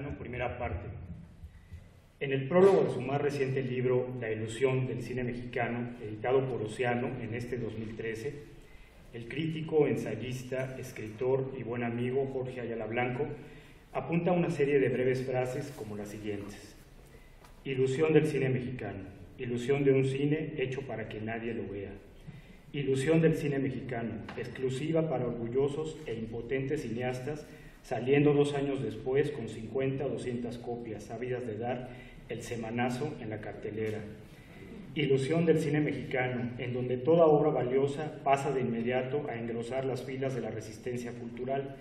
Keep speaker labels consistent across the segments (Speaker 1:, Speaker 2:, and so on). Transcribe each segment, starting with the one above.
Speaker 1: mexicano, primera parte. En el prólogo de su más reciente libro, La ilusión del cine mexicano, editado por Océano en este 2013, el crítico, ensayista, escritor y buen amigo Jorge Ayala Blanco apunta a una serie de breves frases como las siguientes. Ilusión del cine mexicano, ilusión de un cine hecho para que nadie lo vea. Ilusión del cine mexicano, exclusiva para orgullosos e impotentes cineastas, saliendo 2 años después con 50 o 200 copias, sabidas de dar el semanazo en la cartelera. Ilusión del cine mexicano, en donde toda obra valiosa pasa de inmediato a engrosar las filas de la resistencia cultural,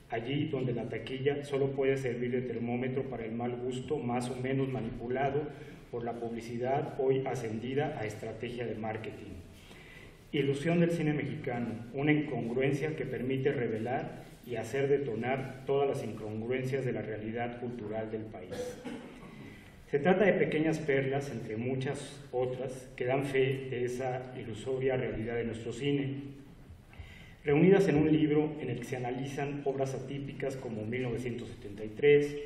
Speaker 1: allí donde la taquilla solo puede servir de termómetro para el mal gusto más o menos manipulado por la publicidad hoy ascendida a estrategia de marketing. Ilusión del cine mexicano, una incongruencia que permite revelar y hacer detonar todas las incongruencias de la realidad cultural del país. Se trata de pequeñas perlas, entre muchas otras, que dan fe de esa ilusoria realidad de nuestro cine, reunidas en un libro en el que se analizan obras atípicas como 1973,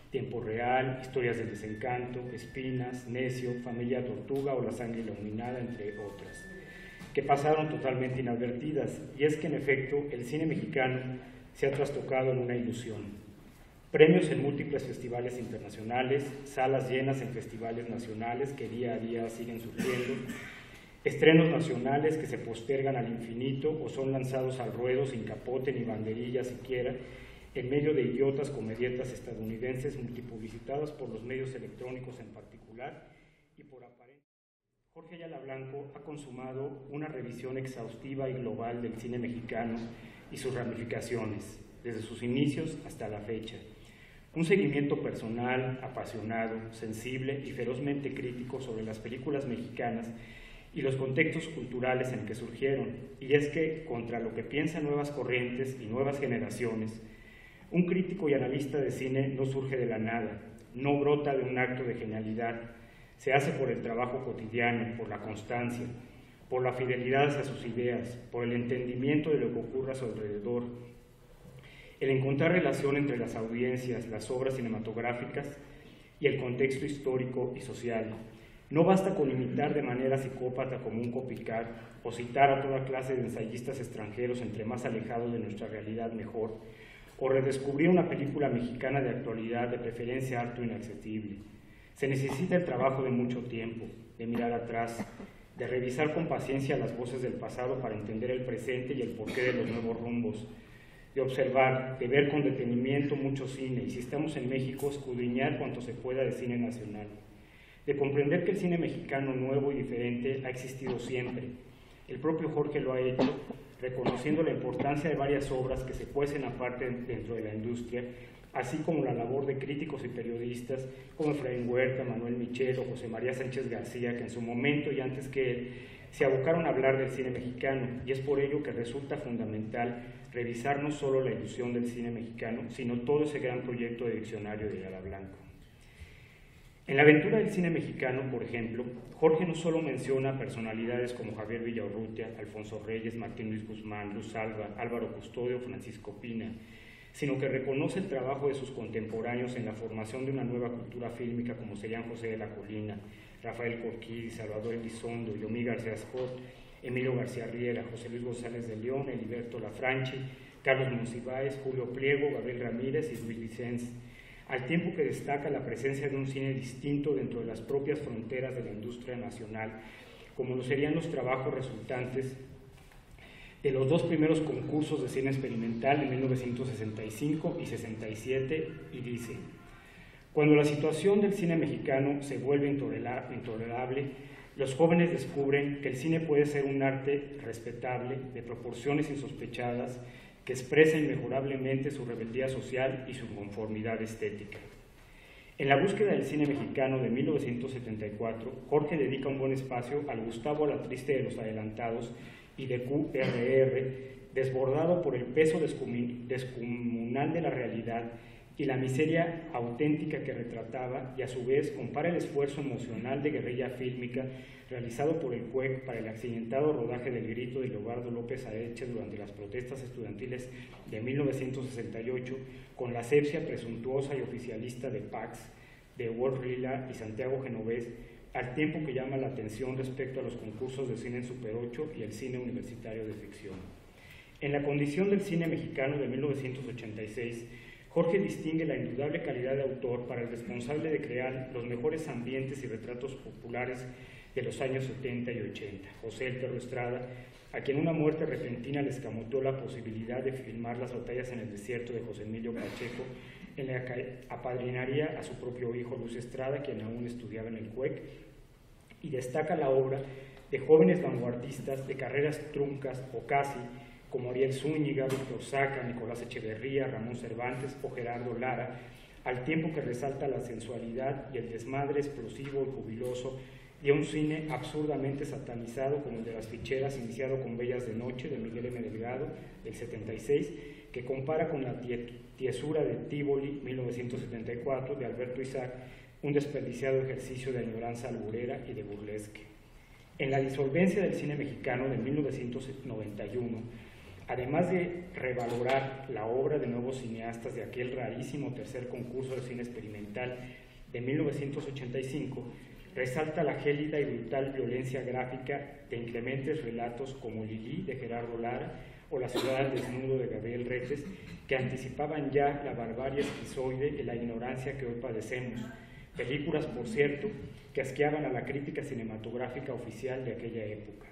Speaker 1: Tiempo Real, Historias del Desencanto, Espinas, Necio, Familia Tortuga o La Sangre Iluminada, entre otras, que pasaron totalmente inadvertidas, y es que en efecto el cine mexicano se ha trastocado en una ilusión. Premios en múltiples festivales internacionales, salas llenas en festivales nacionales que día a día siguen surgiendo, estrenos nacionales que se postergan al infinito o son lanzados al ruedo sin capote ni banderilla siquiera, en medio de idiotas comedietas estadounidenses multipublicitadas por los medios electrónicos en particular y por aparente. Jorge Ayala Blanco ha consumado una revisión exhaustiva y global del cine mexicano y sus ramificaciones, desde sus inicios hasta la fecha. Un seguimiento personal, apasionado, sensible y ferozmente crítico sobre las películas mexicanas y los contextos culturales en que surgieron. Y es que, contra lo que piensan nuevas corrientes y nuevas generaciones, un crítico y analista de cine no surge de la nada, no brota de un acto de genialidad, se hace por el trabajo cotidiano, por la constancia, por la fidelidad hacia sus ideas, por el entendimiento de lo que ocurre a su alrededor, el encontrar relación entre las audiencias, las obras cinematográficas y el contexto histórico y social. No basta con imitar de manera psicópata como un copycat o citar a toda clase de ensayistas extranjeros entre más alejados de nuestra realidad mejor, o redescubrir una película mexicana de actualidad, de preferencia harto inaccesible. Se necesita el trabajo de mucho tiempo, de mirar atrás, de revisar con paciencia las voces del pasado para entender el presente y el porqué de los nuevos rumbos, de observar, de ver con detenimiento mucho cine, y si estamos en México, escudriñar cuanto se pueda de cine nacional, de comprender que el cine mexicano nuevo y diferente ha existido siempre. El propio Jorge lo ha hecho, reconociendo la importancia de varias obras que se cuecen aparte dentro de la industria, así como la labor de críticos y periodistas como Efraín Huerta, Manuel Michel o José María Sánchez García, que en su momento y antes que él se abocaron a hablar del cine mexicano, y es por ello que resulta fundamental revisar no solo la ilusión del cine mexicano, sino todo ese gran proyecto de diccionario de Ayala Blanco. En la aventura del cine mexicano, por ejemplo, Jorge no solo menciona personalidades como Javier Villaurrutia, Alfonso Reyes, Martín Luis Guzmán, Luz Alba, Álvaro Custodio, Francisco Pina, sino que reconoce el trabajo de sus contemporáneos en la formación de una nueva cultura fílmica como serían José de la Colina, Rafael Corquín, Salvador Elizondo, Yomí García Scott, Emilio García Riera, José Luis González de León, Heriberto Lafranchi, Carlos Monsiváis, Julio Pliego, Gabriel Ramírez y Luis Vicens, al tiempo que destaca la presencia de un cine distinto dentro de las propias fronteras de la industria nacional, como lo serían los trabajos resultantes de los 2 primeros concursos de cine experimental en 1965 y 67, y dice: cuando la situación del cine mexicano se vuelve intolerable, los jóvenes descubren que el cine puede ser un arte respetable, de proporciones insospechadas, que expresa inmejorablemente su rebeldía social y su conformidad estética. En la búsqueda del cine mexicano de 1974, Jorge dedica un buen espacio al Gustavo a la Triste de los Adelantados y de QRR, desbordado por el peso descomunal de la realidad y la miseria auténtica que retrataba, y a su vez compara el esfuerzo emocional de guerrilla fílmica realizado por el CUEC para el accidentado rodaje del Grito de Leobardo López Aeche durante las protestas estudiantiles de 1968, con la asepsia presuntuosa y oficialista de Pax, de Walt Rila y Santiago Genovés, al tiempo que llama la atención respecto a los concursos de cine en Super 8 y el cine universitario de ficción. En La condición del cine mexicano de 1986, Jorge distingue la indudable calidad de autor para el responsable de crear los mejores ambientes y retratos populares de los años 70 y 80, José El Perro Estrada, a quien una muerte repentina le escamoteó la posibilidad de filmar las batallas en el desierto de José Emilio Pacheco, en la que apadrinaría a su propio hijo Luis Estrada, quien aún estudiaba en el CUEC, y destaca la obra de jóvenes vanguardistas de carreras truncas o casi, como Ariel Zúñiga, Víctor Saca, Nicolás Echeverría, Ramón Cervantes o Gerardo Lara, al tiempo que resalta la sensualidad y el desmadre explosivo y jubiloso de un cine absurdamente satanizado como el de las ficheras, iniciado con Bellas de Noche, de Miguel M. Delgado, del 76, que compara con la tiesura de Tívoli, 1974, de Alberto Isaac, un desperdiciado ejercicio de añoranza alburera y de burlesque. En La disolvencia del cine mexicano de 1991, además de revalorar la obra de nuevos cineastas de aquel rarísimo tercer concurso de cine experimental de 1985, resalta la gélida y brutal violencia gráfica de inclementes relatos como Lili, de Gerardo Lara, o La ciudad al desnudo, de Gabriel Retes, que anticipaban ya la barbarie esquizoide y la ignorancia que hoy padecemos. Películas, por cierto, que asqueaban a la crítica cinematográfica oficial de aquella época.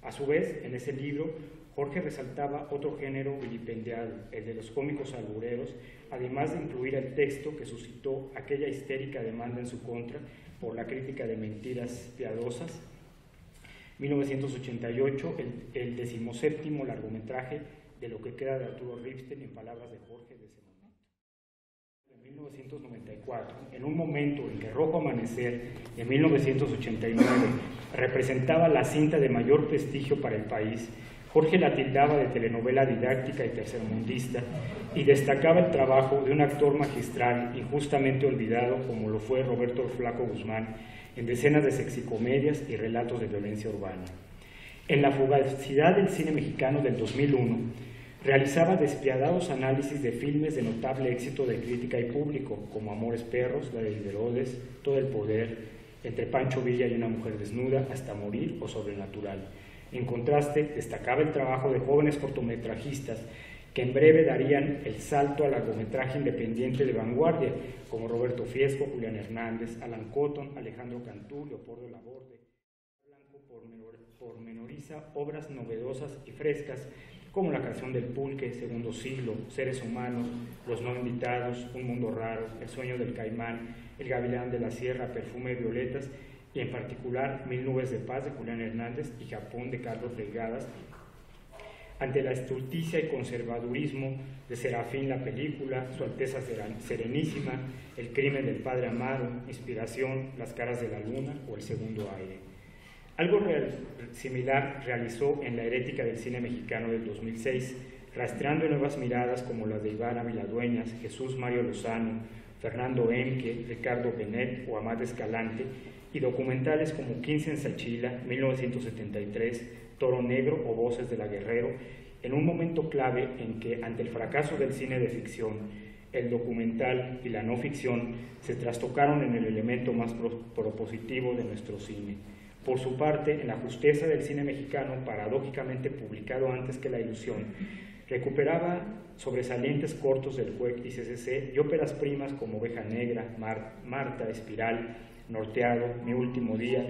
Speaker 1: A su vez, en ese libro, Jorge resaltaba otro género vilipendiado, el de los cómicos albureros, además de incluir el texto que suscitó aquella histérica demanda en su contra por la crítica de Mentiras piadosas, 1988, el 17º largometraje de Lo que queda de Arturo Ripstein, en palabras de Jorge de ese momento. En 1994, en un momento en que Rojo Amanecer, de 1989, representaba la cinta de mayor prestigio para el país, Jorge la tildaba de telenovela didáctica y tercermundista y destacaba el trabajo de un actor magistral injustamente olvidado como lo fue Roberto Flaco Guzmán en decenas de sexicomedias y relatos de violencia urbana. En La fugacidad del cine mexicano del 2001, realizaba despiadados análisis de filmes de notable éxito de crítica y público, como Amores Perros, La de Herodes, Todo el Poder, Entre Pancho Villa y una mujer desnuda, Hasta morir o Sobrenatural. En contraste, destacaba el trabajo de jóvenes cortometrajistas que en breve darían el salto al largometraje independiente de vanguardia, como Roberto Fiesco, Julián Hernández, Alan Cotton, Alejandro Cantú, Leopoldo Laborde. Blanco pormenoriza obras novedosas y frescas como La canción del pulque, Segundo siglo, Seres humanos, Los no invitados, Un mundo raro, El sueño del caimán, El gavilán de la sierra, Perfume de violetas, y en particular Mil nubes de paz, de Julián Hernández, y Japón, de Carlos Delgadas. Ante la estulticia y conservadurismo de Serafín, la película, Su Alteza Serenísima, El crimen del padre Amaro, Inspiración, Las caras de la luna o El segundo aire. Algo similar realizó en La herética del cine mexicano del 2006, rastreando nuevas miradas como las de Iván Viladueñas, Jesús Mario Lozano, Fernando Emke, Ricardo Benet o Amat Escalante, y documentales como 15 en Sachila, 1973, Toro Negro o Voces de la Guerrero, en un momento clave en que, ante el fracaso del cine de ficción, el documental y la no ficción se trastocaron en el elemento más propositivo de nuestro cine. Por su parte, en La justeza del cine mexicano, paradójicamente publicado antes que La ilusión, recuperaba sobresalientes cortos del CUEC y CCC y óperas primas como Oveja Negra, Marta, Espiral, Norteado, Mi último día,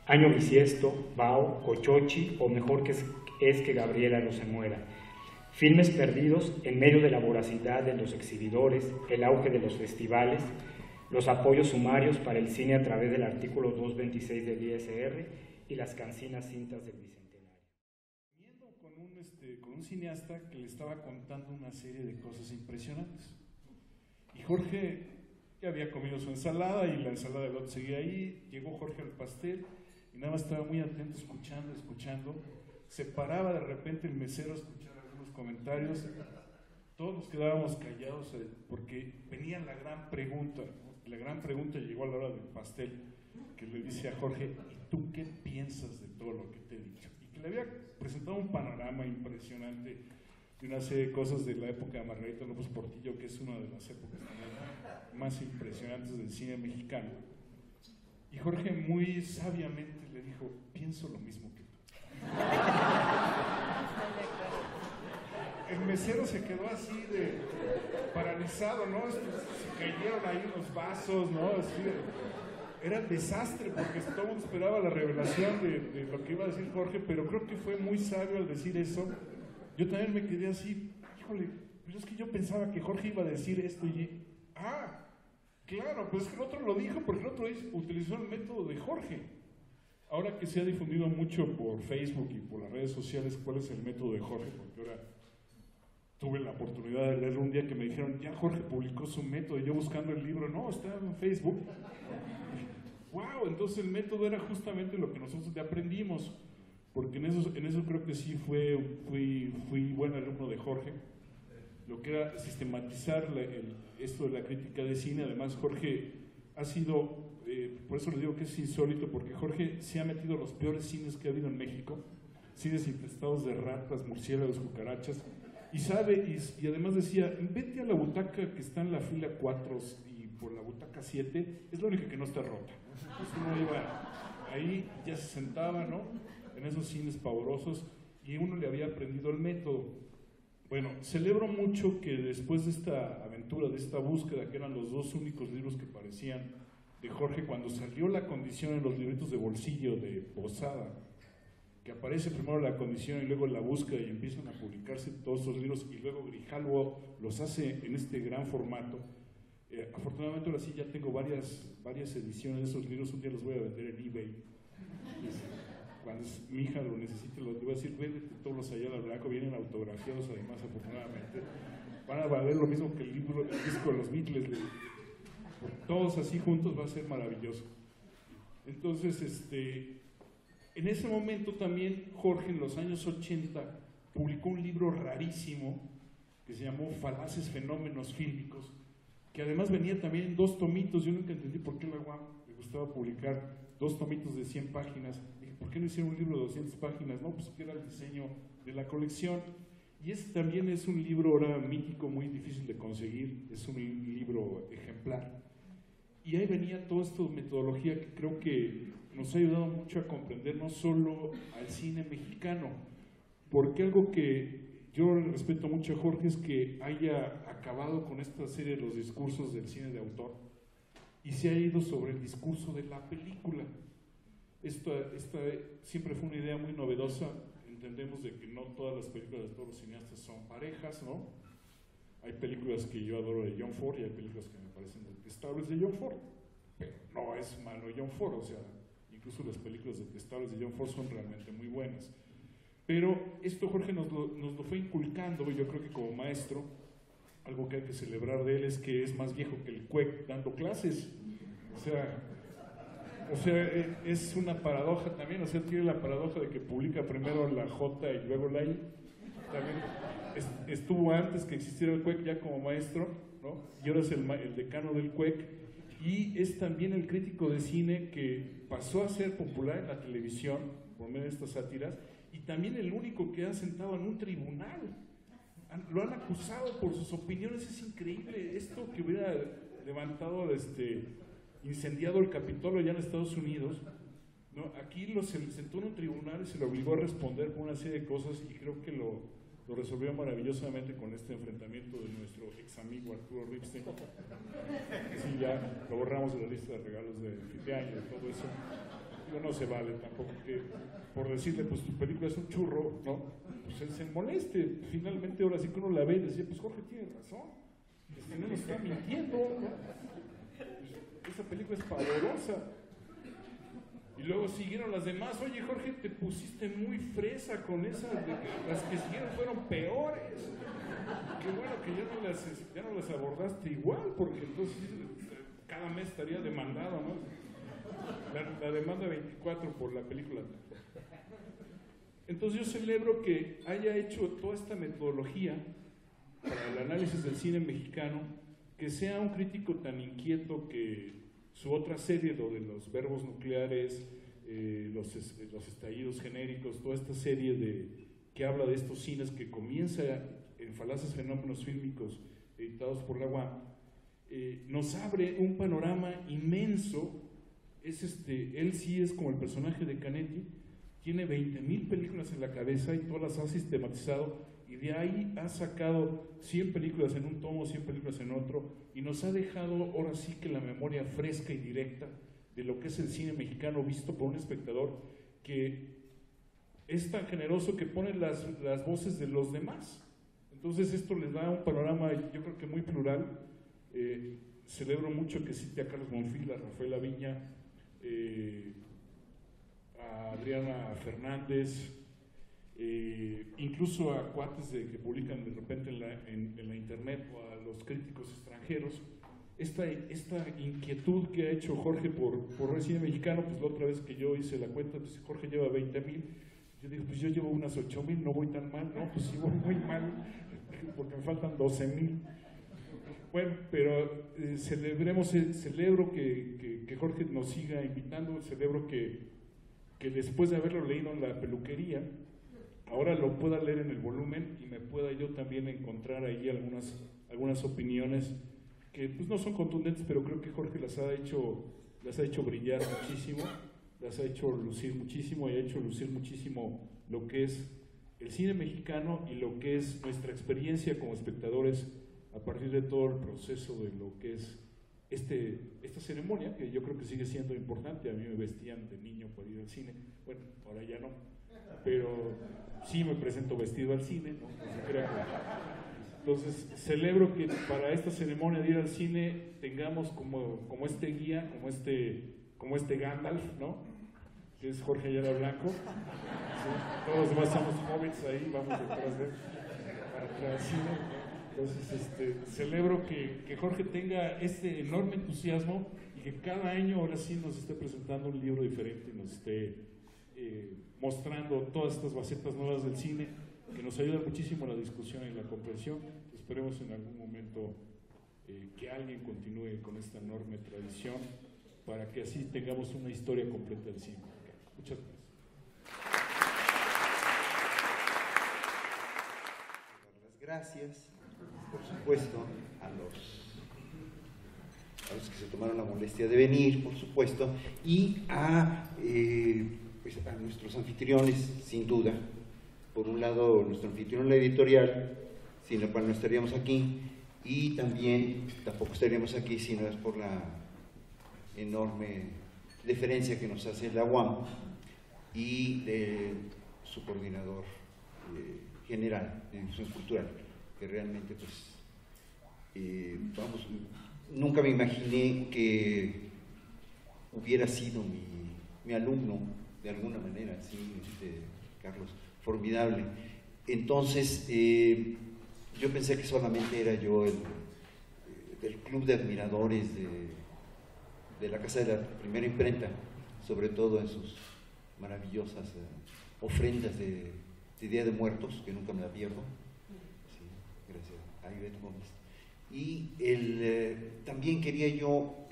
Speaker 1: Año bisiesto, Bao, Cochochi o Mejor que es que Gabriela no se muera. Filmes perdidos en medio de la voracidad de los exhibidores, el auge de los festivales, los apoyos sumarios para el cine a través del artículo 226 del ISR y las cansinas cintas del Bicentenario.
Speaker 2: Con un cineasta que le estaba contando una serie de cosas impresionantes. Y Jorge ya había comido su ensalada y la ensalada del otro seguía ahí. Llegó Jorge al pastel y nada más estaba muy atento, escuchando. Se paraba de repente el mesero a escuchar algunos comentarios. todos nos quedábamos callados porque venía la gran pregunta. La gran pregunta llegó a la hora del pastel, que le dice a Jorge, ¿y tú qué piensas de todo lo que te he dicho? Y que le había presentado un panorama impresionante de una serie de cosas de la época de Margarita López Portillo, que es una de las épocas más impresionantes del cine mexicano. Y Jorge muy sabiamente le dijo, pienso lo mismo que tú. El mesero se quedó así de paralizado, ¿no? Se cayeron ahí unos vasos, ¿no? Así era el desastre porque todo el mundo esperaba la revelación de lo que iba a decir Jorge, pero creo que fue muy sabio al decir eso. Yo también me quedé así, híjole, pero es que yo pensaba que Jorge iba a decir esto y... claro, pues que el otro lo dijo porque el otro utilizó el método de Jorge. Ahora que se ha difundido mucho por Facebook y por las redes sociales cuál es el método de Jorge, porque ahora tuve la oportunidad de leerlo un día que me dijeron, ya Jorge publicó su método, y yo buscando el libro, no, está en Facebook. ¡Wow! Entonces el método era justamente lo que nosotros ya aprendimos, porque en eso creo que sí fui buen alumno de Jorge, lo que era sistematizar esto de la crítica de cine. Además Jorge ha sido, por eso le digo que es insólito, porque Jorge se ha metido a los peores cines que ha habido en México, cines infestados de ratas, murciélagos, cucarachas, y sabe, y además decía, vete a la butaca que está en la fila 4 y por la butaca 7, es la única que no está rota. Entonces uno iba ahí, ya se sentaba, ¿no?, en esos cines pavorosos, y uno le había aprendido el método. Bueno, celebro mucho que después de esta aventura, de esta búsqueda, que eran los dos únicos libros que parecían de Jorge, cuando salió La Condición en los libritos de bolsillo de Posada, que aparece primero La Condición y luego La Búsqueda, y empiezan a publicarse todos estos libros, y luego Grijalvo los hace en este gran formato. Afortunadamente ahora sí ya tengo varias ediciones de esos libros, un día los voy a vender en eBay. Cuando mi hija lo necesite, les voy a decir, véndete todos los Ayala Blanco, vienen autografiados además, afortunadamente. Van a valer lo mismo que el disco de los Beatles. Todos así juntos va a ser maravilloso. Entonces, en ese momento también Jorge, en los años 80, publicó un libro rarísimo que se llamó Falaces Fenómenos Fílmicos, que además venía también en 2 tomitos. Yo nunca entendí por qué la UAM le gustaba publicar 2 tomitos de 100 páginas. Dije, ¿por qué no hicieron un libro de 200 páginas? No, pues que era el diseño de la colección. Y este también es un libro ahora mítico, muy difícil de conseguir, es un libro ejemplar. Y ahí venía toda esta metodología que creo que nos ha ayudado mucho a comprender no solo al cine mexicano, porque algo que yo respeto mucho a Jorge es que haya acabado con esta serie de los discursos del cine de autor y se ha ido sobre el discurso de la película. Esta siempre fue una idea muy novedosa. Entendemos de que no todas las películas de todos los cineastas son parejas, ¿no? Hay películas que yo adoro de John Ford y hay películas que me parecen detestables de John Ford, pero no es malo John Ford, o sea, incluso las películas detestables de John Ford son realmente muy buenas. Pero esto Jorge nos lo fue inculcando, y yo creo que como maestro, algo que hay que celebrar de él es que es más viejo que el CUEC dando clases. O sea, es una paradoja también, o sea, tiene la paradoja de que publica primero la J y luego la I. También estuvo antes que existiera el CUEC ya como maestro, ¿no? Y ahora es el decano del CUEC, y es también el crítico de cine que pasó a ser popular en la televisión por medio de estas sátiras, y también el único que ha sentado en un tribunal. Lo han acusado por sus opiniones, es increíble. Esto que hubiera levantado, incendiado el Capitolio allá en Estados Unidos, ¿no? Aquí se sentó en un tribunal y se le obligó a responder por una serie de cosas, y creo que lo resolvió maravillosamente con este enfrentamiento de nuestro ex amigo Arturo Ripstein. Sí, ya lo borramos de la lista de regalos de fin de año y todo eso. No se vale tampoco que por decirle, pues tu película es un churro, ¿no? Pues él se moleste. Finalmente ahora sí que uno la ve y decía, pues Jorge tiene razón, no nos está mintiendo, ¿no? Pues, esa película es pavorosa. Y luego siguieron las demás. Oye Jorge, te pusiste muy fresa con esas, las que siguieron fueron peores. Qué bueno que ya no las abordaste igual, porque entonces cada mes estaría demandado, ¿no? La demanda 24 por la película. Entonces yo celebro que haya hecho toda esta metodología para el análisis del cine mexicano, que sea un crítico tan inquieto que su otra serie, lo de los verbos nucleares, los estallidos genéricos, toda esta serie que habla de estos cines que comienza en Falaces Fenómenos Fílmicos, editados por la UAM, nos abre un panorama inmenso. Él sí es como el personaje de Canetti, tiene 20,000 películas en la cabeza y todas las ha sistematizado, y de ahí ha sacado 100 películas en un tomo, 100 películas en otro, y nos ha dejado ahora sí que la memoria fresca y directa de lo que es el cine mexicano visto por un espectador que es tan generoso que pone las voces de los demás. Entonces esto les da un panorama, yo creo que muy plural. Celebro mucho que cite a Carlos Monfil, a Rafael Aviña, a Adriana Fernández, incluso a cuates que publican de repente en la internet, o a los críticos extranjeros. Esta inquietud que ha hecho Jorge por el cine mexicano, pues la otra vez que yo hice la cuenta, pues Jorge lleva 20,000, yo digo, pues yo llevo unas 8,000, no voy tan mal, no, pues sí voy muy mal, porque me faltan 12,000. Bueno, pero celebro que Jorge nos siga invitando, celebro que después de haberlo leído en la peluquería, ahora lo pueda leer en el volumen y me pueda yo también encontrar ahí algunas opiniones que pues no son contundentes, pero creo que Jorge las ha hecho brillar muchísimo, las ha hecho lucir muchísimo, y ha hecho lucir muchísimo lo que es el cine mexicano y lo que es nuestra experiencia como espectadores a partir de todo el proceso de lo que es esta ceremonia, que yo creo que sigue siendo importante. A mí me vestían de niño para ir al cine, bueno, ahora ya no, pero sí me presento vestido al cine, ¿no? No se crean. Entonces celebro que para esta ceremonia de ir al cine tengamos como este guía, como este Gandalf, ¿no? Que es Jorge Ayala Blanco. ¿Sí? Todos los demás somos hobbits ahí, vamos detrás de él para el cine, ¿no? Entonces celebro que Jorge tenga este enorme entusiasmo y que cada año ahora sí nos esté presentando un libro diferente y nos esté mostrando todas estas facetas nuevas del cine, que nos ayuda muchísimo en la discusión y la comprensión. Esperemos en algún momento que alguien continúe con esta enorme tradición para que así tengamos una historia completa del cine. Muchas gracias.
Speaker 3: Las gracias, por supuesto, a los que se tomaron la molestia de venir, por supuesto, y pues a nuestros anfitriones, sin duda. Por un lado, nuestro anfitrión, la editorial, sin la cual no estaríamos aquí, y también tampoco estaríamos aquí si no es por la enorme deferencia que nos hace la UAM y de su coordinador general de difusión cultural, que realmente, pues, nunca me imaginé que hubiera sido mi alumno, de alguna manera, sí, Carlos, formidable. Entonces, yo pensé que solamente era yo del club de admiradores de la Casa de la Primera Imprenta, sobre todo en sus maravillosas ofrendas de Día de Muertos, que nunca me la pierdo. Sí, gracias a Ivette Gómez. Y también quería yo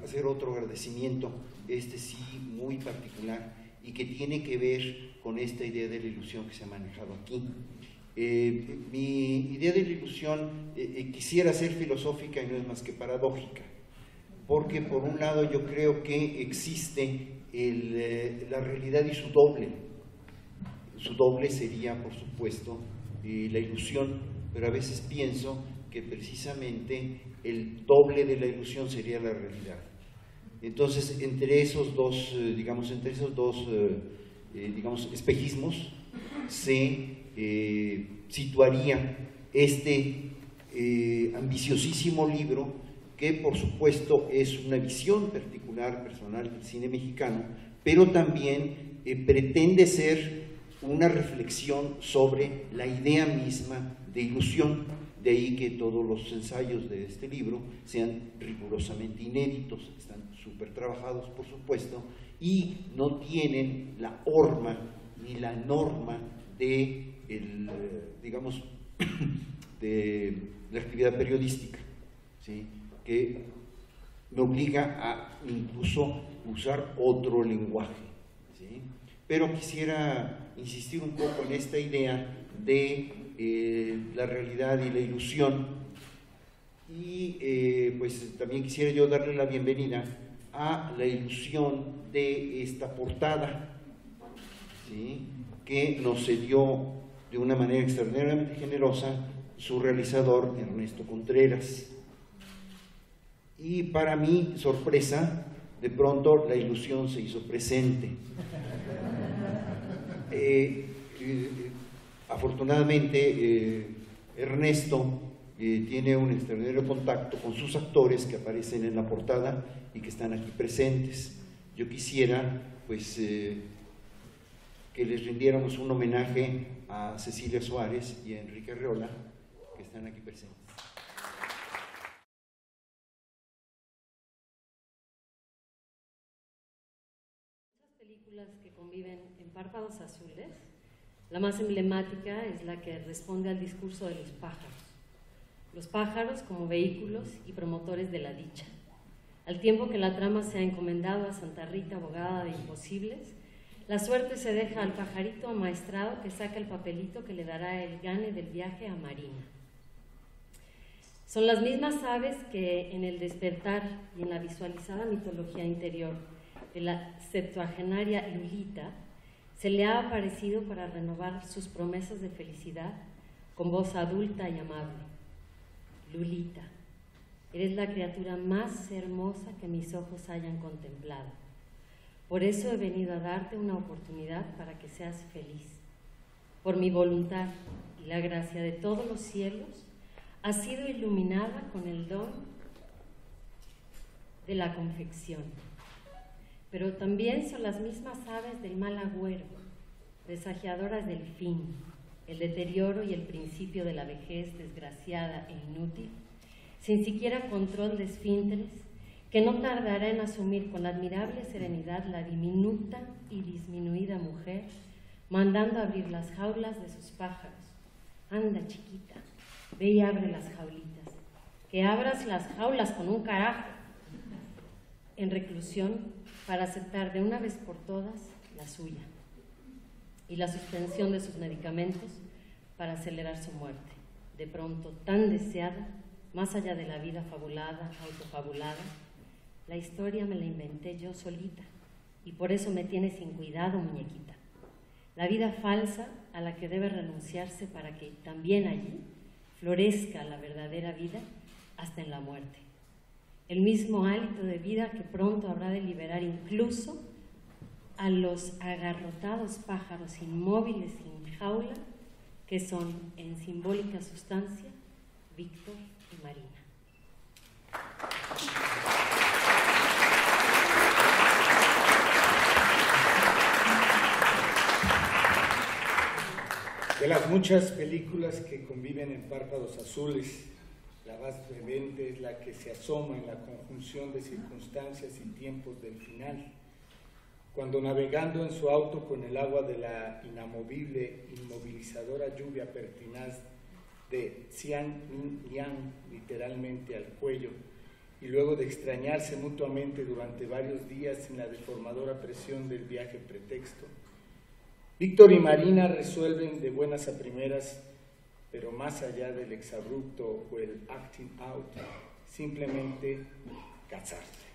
Speaker 3: hacer otro agradecimiento, sí muy particular, y que tiene que ver con esta idea de la ilusión que se ha manejado aquí. Mi idea de la ilusión quisiera ser filosófica y no es más que paradójica, porque por un lado yo creo que existe la realidad y su doble. Su doble sería, por supuesto, la ilusión, pero a veces pienso que precisamente el doble de la ilusión sería la realidad. Entonces, entre esos dos, digamos, espejismos, se situaría este ambiciosísimo libro, que por supuesto es una visión particular, personal del cine mexicano, pero también pretende ser una reflexión sobre la idea misma de ilusión. De ahí que todos los ensayos de este libro sean rigurosamente inéditos, están súper trabajados, por supuesto, y no tienen la horma ni la norma de, digamos, de la actividad periodística, ¿sí? Que me obliga a incluso usar otro lenguaje, ¿sí? Pero quisiera insistir un poco en esta idea de la realidad y la ilusión, y pues también quisiera yo darle la bienvenida a la ilusión de esta portada, ¿sí? Que nos cedió de una manera extraordinariamente generosa su realizador Ernesto Contreras. Y para mi sorpresa, de pronto la ilusión se hizo presente. Afortunadamente, Ernesto tiene un extraordinario contacto con sus actores que aparecen en la portada y que están aquí presentes. Yo quisiera, pues, que les rindiéramos un homenaje a Cecilia Suárez y a Enrique Arreola, que están aquí presentes.
Speaker 4: Películas que conviven en Párpados Azules, la más emblemática es la que responde al discurso de los pájaros como vehículos y promotores de la dicha. Al tiempo que la trama se ha encomendado a Santa Rita, abogada de imposibles, la suerte se deja al pajarito amaestrado que saca el papelito que le dará el gane del viaje a Marina. Son las mismas aves que en el despertar y en la visualizada mitología interior de la septuagenaria Lulita, se le ha aparecido para renovar sus promesas de felicidad con voz adulta y amable. Lulita, eres la criatura más hermosa que mis ojos hayan contemplado. Por eso he venido a darte una oportunidad para que seas feliz. Por mi voluntad y la gracia de todos los cielos, has sido iluminada con el don de la confección. Pero también son las mismas aves del mal agüero, presagiadoras del fin, el deterioro y el principio de la vejez desgraciada e inútil, sin siquiera control de esfínteres, que no tardará en asumir con admirable serenidad la diminuta y disminuida mujer, mandando abrir las jaulas de sus pájaros. Anda, chiquita, ve y abre las jaulitas. Que abras las jaulas con un carajo. En reclusión, para aceptar de una vez por todas la suya y la suspensión de sus medicamentos para acelerar su muerte, de pronto tan deseada, más allá de la vida fabulada, autofabulada. La historia me la inventé yo solita y por eso me tiene sin cuidado, muñequita. La vida falsa a la que debe renunciarse para que también allí florezca la verdadera vida hasta en la muerte. El mismo hálito de vida que pronto habrá de liberar incluso a los agarrotados pájaros inmóviles sin jaula, que son en simbólica sustancia Víctor y Marina.
Speaker 5: De las muchas películas que conviven en Párpados Azules, la más frecuente es la que se asoma en la conjunción de circunstancias y tiempos del final, cuando navegando en su auto con el agua de la inamovible, inmovilizadora lluvia pertinaz de Xian-Yang literalmente al cuello, y luego de extrañarse mutuamente durante varios días en la deformadora presión del viaje pretexto, Víctor y Marina resuelven de buenas a primeras, pero más allá del exabrupto o el acting out, simplemente casarse,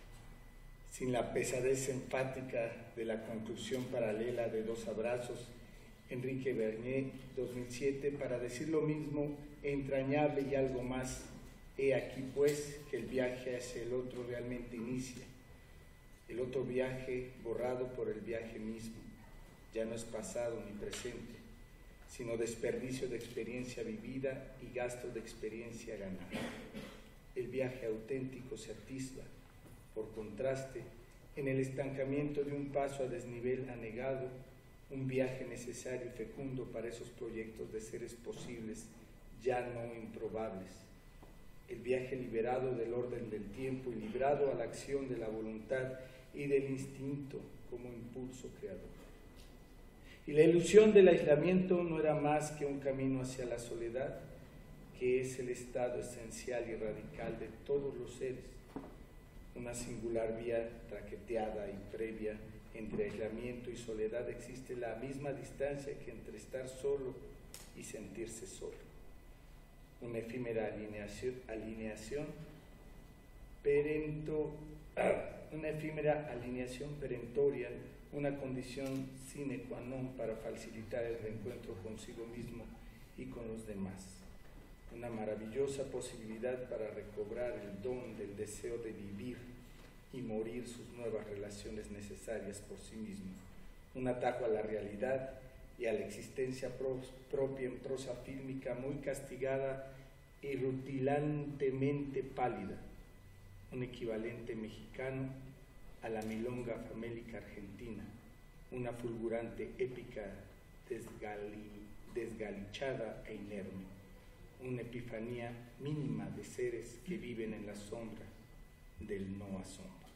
Speaker 5: sin la pesadez enfática de la conclusión paralela de Dos abrazos, Enrique Bernier, 2007, para decir lo mismo, entrañable y algo más. He aquí pues que el viaje hacia el otro realmente inicia, el otro viaje borrado por el viaje mismo, ya no es pasado ni presente, sino desperdicio de experiencia vivida y gasto de experiencia ganada. El viaje auténtico se atisba, por contraste, en el estancamiento de un paso a desnivel anegado, un viaje necesario y fecundo para esos proyectos de seres posibles, ya no improbables. El viaje liberado del orden del tiempo y librado a la acción de la voluntad y del instinto como impulso creador. Y la ilusión del aislamiento no era más que un camino hacia la soledad, que es el estado esencial y radical de todos los seres, una singular vía traqueteada y previa entre aislamiento y soledad. Existe la misma distancia que entre estar solo y sentirse solo, una efímera alineación perentoria, una condición sine qua non para facilitar el reencuentro consigo mismo y con los demás, una maravillosa posibilidad para recobrar el don del deseo de vivir y morir sus nuevas relaciones necesarias por sí mismo, un atajo a la realidad y a la existencia propia en prosa fílmica muy castigada y rutilantemente pálida, un equivalente mexicano a la milonga famélica argentina, una fulgurante épica desgalichada e inerme, una epifanía mínima de seres que viven en la sombra del no asombro.